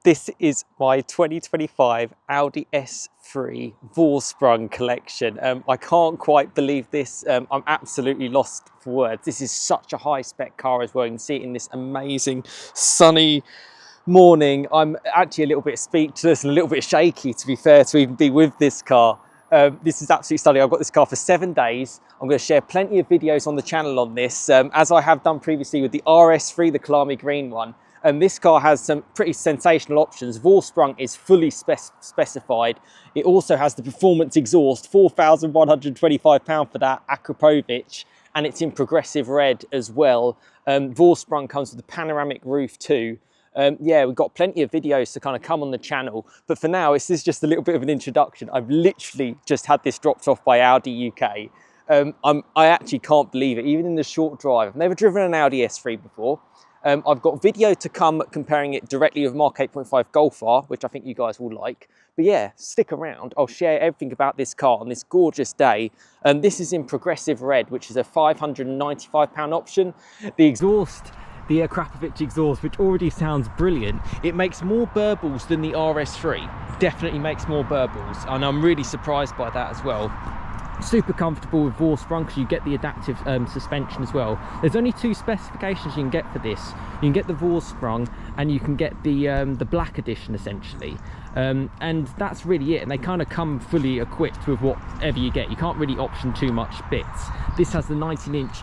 This is my 2025 Audi S3 Vorsprung collection. I can't quite believe this. I'm absolutely lost for words. This is such a high spec car as well. You can see it in this amazing sunny morning. I'm actually a little bit speechless and a little bit shaky, to be fair, to even be with this car. This is absolutely stunning. I've got this car for 7 days. I'm going to share plenty of videos on the channel on this, as I have done previously with the RS3, the Kalami green one. This car has some pretty sensational options. Vorsprung is fully specified. It also has the performance exhaust, £4,125 for that, Akrapovic, and it's in progressive red as well. Vorsprung comes with a panoramic roof too. Yeah, we've got plenty of videos to kind of come on the channel, but for now, this is just a little bit of an introduction. I've literally just had this dropped off by Audi UK. I actually can't believe it, even in the short drive. I've never driven an Audi S3 before. I've got video to come comparing it directly with Mark 8.5 Golf R, which I think you guys will like. But yeah, stick around. I'll share everything about this car on this gorgeous day. This is in progressive red, which is a £595 option. The exhaust, the Akrapovic exhaust, which already sounds brilliant. It makes more burbles than the RS3. Definitely makes more burbles, and I'm really surprised by that as well. Super comfortable with Vorsprung because you get the adaptive suspension as well. There's only two specifications you can get for this. You can get the Vorsprung and you can get the black edition essentially. And that's really it, and they kind of come fully equipped with whatever you get. You can't really option too much bits. This has the 19-inch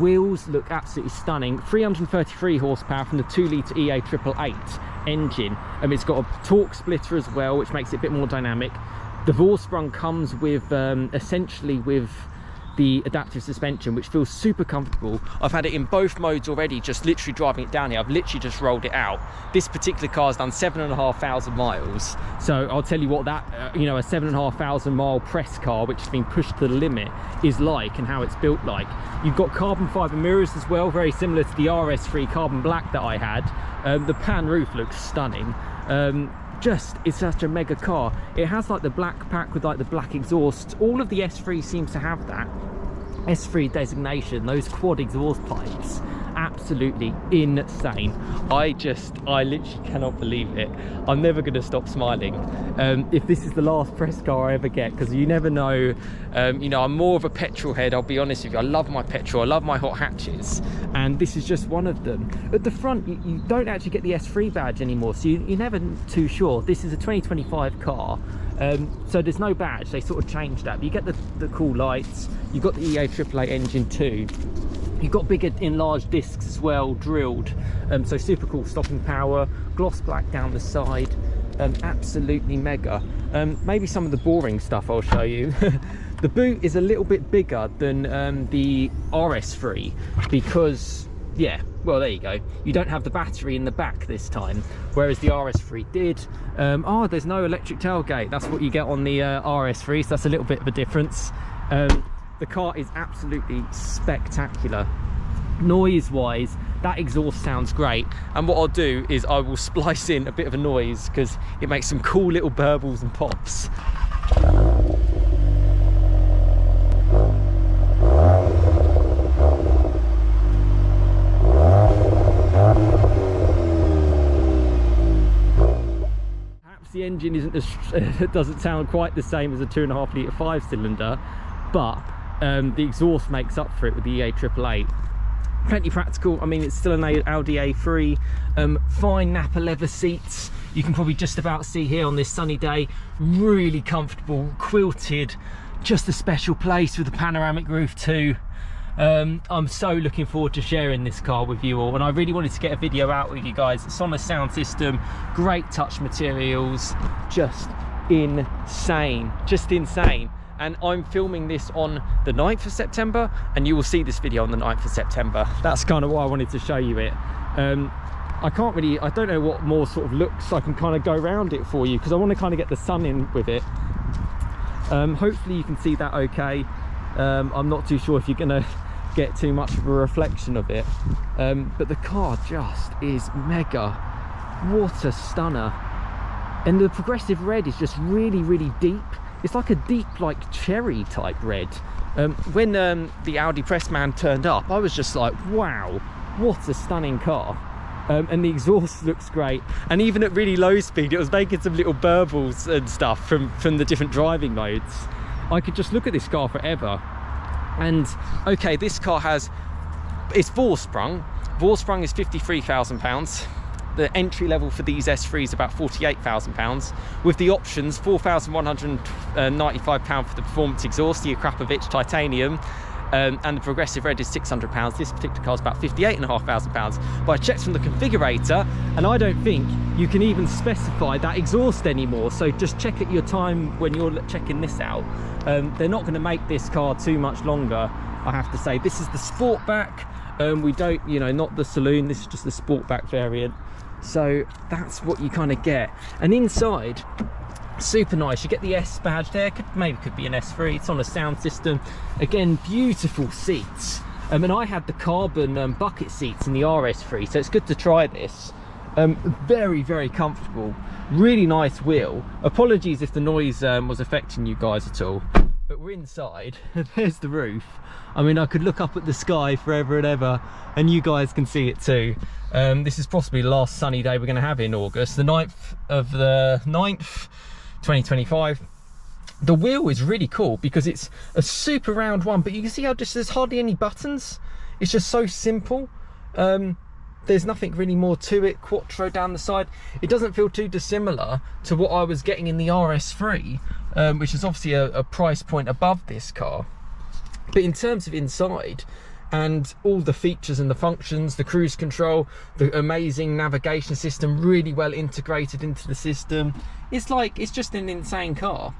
wheels, look absolutely stunning. 333 horsepower from the 2-litre EA888 engine. It's got a torque splitter as well, which makes it a bit more dynamic. The Vorsprung comes with essentially with the adaptive suspension, which feels super comfortable. I've had it in both modes already, just literally driving it down here. I've literally just rolled it out. This particular car's done 7,500 miles. So I'll tell you what that, you know, a 7,500 mile press car, which has been pushed to the limit, is like, and how it's built like. You've got carbon fibre mirrors as well, very similar to the RS3 carbon black that I had. The pan roof looks stunning. It's such a mega car. It has like the black pack with like the black exhaust. All of the S3 seems to have that S3 designation, those quad exhaust pipes. Absolutely insane. I literally cannot believe it. I'm never going to stop smiling if this is the last press car I ever get, because you never know. You know, I'm more of a petrol head, I'll be honest with you. I love my petrol, I love my hot hatches, and this is just one of them. At the front, you don't actually get the S3 badge anymore, so you're never too sure. This is a 2025 car, so there's no badge. They sort of changed that, but you get the cool lights. You've got the EA888 engine too. You've got bigger enlarged discs as well, drilled, so super cool stopping power, gloss black down the side, absolutely mega. Maybe some of the boring stuff I'll show you. The boot is a little bit bigger than the RS3 because, yeah, well, there you go. You don't have the battery in the back this time, whereas the RS3 did. Oh, there's no electric tailgate. That's what you get on the RS3, so that's a little bit of a difference. The car is absolutely spectacular. Noise wise, that exhaust sounds great, and what I'll do is I will splice in a bit of a noise because it makes some cool little burbles and pops. Perhaps the engine isn't as it doesn't sound quite the same as a 2.5 litre 5-cylinder, but the exhaust makes up for it with the EA888. Plenty practical. I mean, it's still an Audi A3. Fine Napa leather seats. You can probably just about see here on this sunny day. Really comfortable, quilted, just a special place with a panoramic roof too. I'm so looking forward to sharing this car with you all, and I really wanted to get a video out with you guys. It's on a sound system, great touch materials, just insane, just insane. And I'm filming this on the 9th of September, and you will see this video on the 9th of September. That's kind of why I wanted to show you it. I don't know what more sort of looks I can kind of go around it for you, because I want to kind of get the sun in with it. Hopefully you can see that okay. I'm not too sure if you're gonna get too much of a reflection of it. But the car just is mega. What a stunner. And the progressive red is just really, really deep. It's like a deep, like cherry type red. When the Audi pressman turned up, I was just like, wow, what a stunning car. and the exhaust looks great, and even at really low speed it was making some little burbles and stuff from the different driving modes. I could just look at this car forever. And okay, this car it's Vorsprung. Vorsprung is £53,000. The entry level for these S3 is about £48,000. With the options, £4,195 for the performance exhaust, the Akrapovic titanium, and the progressive red is £600. This particular car is about £58,500. But I checked from the configurator, and I don't think you can even specify that exhaust anymore. So just check at your time when you're checking this out. They're not going to make this car too much longer, I have to say. This is the Sportback. We don't, not the saloon. This is just the Sportback variant. So that's what you kind of get. And inside, super nice. You get the S badge there. Maybe could be an S3. It's on a sound system. Again, beautiful seats. And I had the carbon bucket seats in the RS3, so it's good to try this. Very, very comfortable. Really nice wheel. Apologies if the noise was affecting you guys at all. But we're inside. There's the roof. I mean, I could look up at the sky forever and ever, and you guys can see it too. This is possibly the last sunny day we're going to have in August, the 9th of the 9th, 2025. The wheel is really cool because it's a super round one, but you can see how there's hardly any buttons. It's just so simple. There's nothing really more to it. Quattro down the side. It doesn't feel too dissimilar to what I was getting in the RS3, which is obviously a price point above this car. But in terms of inside and all the features and the functions, the cruise control, the amazing navigation system, really well integrated into the system, it's just an insane car.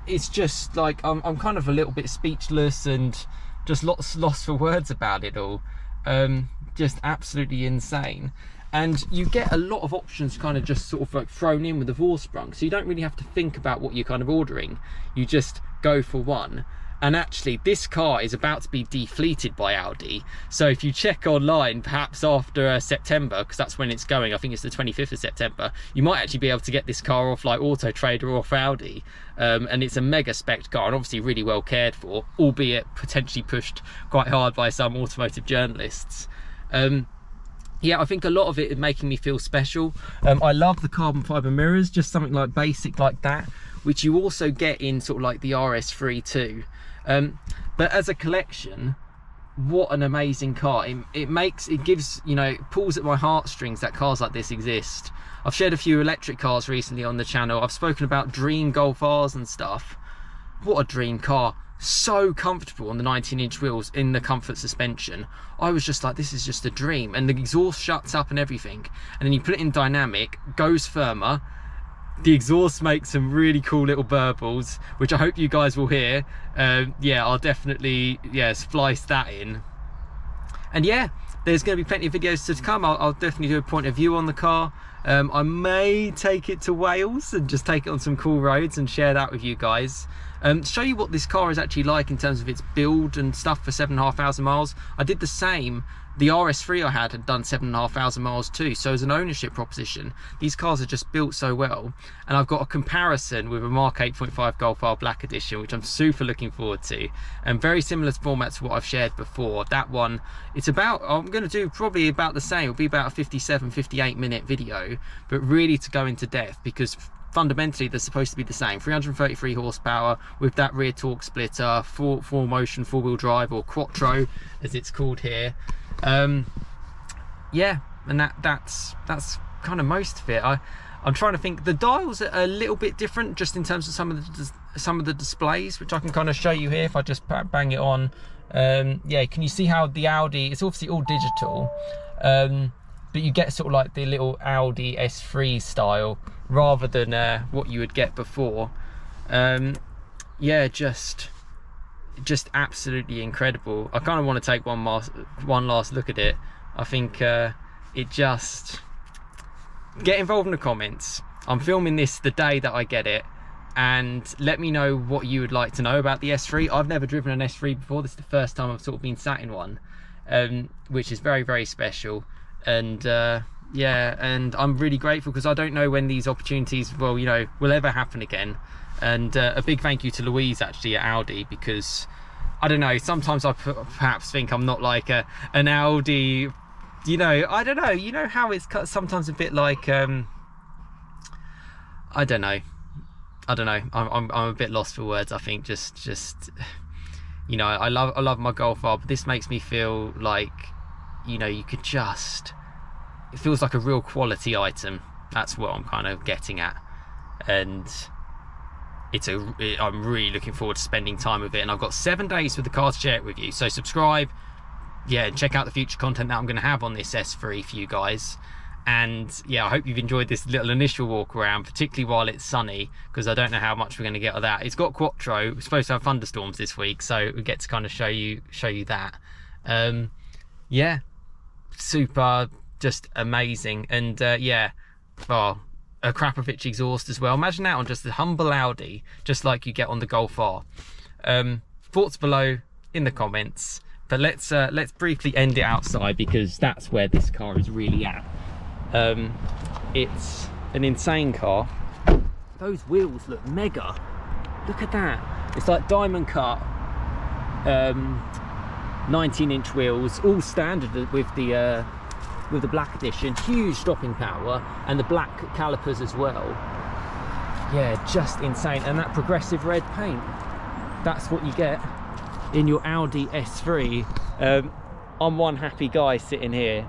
It's just like I'm kind of a little bit speechless and just lost for words about it all. Just absolutely insane. And you get a lot of options kind of just sort of like thrown in with the Vorsprung, so you don't really have to think about what you're kind of ordering. You just go for one. And actually, this car is about to be defleeted by Audi. So if you check online, perhaps after September, because that's when it's going, I think it's the 25th of September, you might actually be able to get this car off like Auto Trader or off Audi. And it's a mega spec car and obviously really well cared for, albeit potentially pushed quite hard by some automotive journalists. Yeah, I think a lot of it is making me feel special. I love the carbon fiber mirrors, just something like basic like that, which you also get in sort of like the RS3 too. But as a collection, what an amazing car. It gives, it pulls at my heartstrings that cars like this exist. I've shared a few electric cars recently on the channel. I've spoken about dream Golf Rs and stuff. What a dream car. So comfortable on the 19-inch wheels in the comfort suspension. I was just like, this is just a dream. And the exhaust shuts up and everything. And then you put it in dynamic, goes firmer. The exhaust makes some really cool little burbles, which I hope you guys will hear. Yeah, I'll definitely splice that in. And yeah, there's going to be plenty of videos to come. I'll definitely do a point of view on the car. I may take it to Wales and just take it on some cool roads and share that with you guys. Show you what this car is actually like in terms of its build and stuff for 7,500 miles. I did the same. The RS3 I had done 7,500 miles too, so as an ownership proposition, these cars are just built so well. And I've got a comparison with a Mark 8.5 Golf R Black Edition, which I'm super looking forward to, and very similar format to what I've shared before. That one, it's about, I'm going to do probably about the same. It'll be about a 57-58 minute video, but really to go into depth, because fundamentally they're supposed to be the same. 333 horsepower with that rear torque splitter, four motion four-wheel drive, or quattro as it's called here. Yeah, and that's kind of most of it. I'm trying to think. The dials are a little bit different just in terms of some of the displays, which I can kind of show you here if I just bang it on. Yeah, can you see how the Audi, it's obviously all digital, but you get sort of like the little Audi S3 style rather than what you would get before. Yeah, just absolutely incredible. I kind of want to take one last look at it. I think it just, get involved in the comments. I'm filming this the day that I get it, and let me know what you would like to know about the S3. I've never driven an S3 before. This is the first time I've sort of been sat in one, which is very, very special. And yeah, and I'm really grateful because I don't know when these opportunities will ever happen again. And a big thank you to Louise actually at Audi, because I don't know, sometimes I perhaps think I'm not like an Audi you know, I don't know, you know how it's sometimes a bit like, I don't know, I'm a bit lost for words. I think just you know, I love my Golf R, but this makes me feel like, you know, you could just, it feels like a real quality item. That's what I'm kind of getting at, and I'm really looking forward to spending time with it. And I've got 7 days for the car to share it with you, so subscribe, yeah, and check out the future content that I'm going to have on this S3 for you guys. And yeah, I hope you've enjoyed this little initial walk around, particularly while it's sunny, because I don't know how much we're going to get of that. It's got Quattro. We're supposed to have thunderstorms this week, so we get to kind of show you that. Yeah, super, just amazing. And yeah, oh, a Krapovich exhaust as well. Imagine that on just a humble Audi, just like you get on the Golf R. Thoughts below in the comments. But let's briefly end it outside, because that's where this car is really at. It's an insane car. Those wheels look mega. Look at that. It's like diamond cut 19-inch wheels, all standard with the black edition. Huge stopping power, and the black calipers as well. Yeah, just insane. And that progressive red paint, that's what you get in your Audi S3. I'm one happy guy sitting here,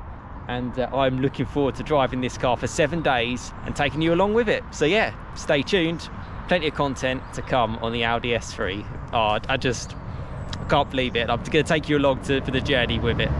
and I'm looking forward to driving this car for 7 days and taking you along with it. So yeah, stay tuned. Plenty of content to come on the Audi S3. Oh, I can't believe it. I'm going to take you along for the journey with it.